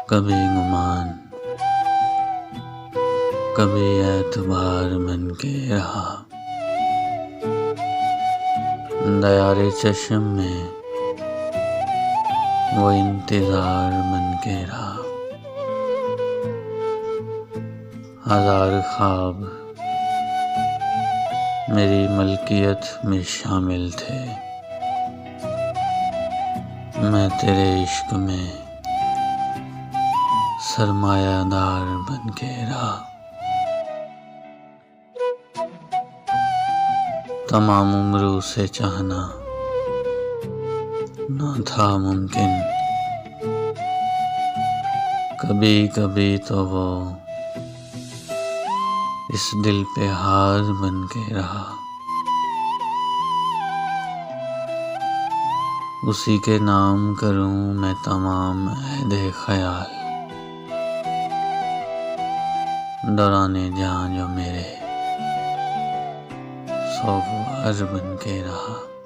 कभी गुमान, कभी एतबार बन के रहा। दयारे चश्म में वो इंतजार बन के रहा। हजार ख्वाब मेरी मलकियत में शामिल थे। मैं तेरे इश्क में सरमायादार बन के रहा। तमाम उम्र उसे चाहना न था मुमकिन। कभी कभी तो वो इस दिल पे हार बन के रहा। उसी के नाम करूं मैं तमाम अहदे ख्याल। दौराने जहां जो मेरे सौगवार बन के रहा।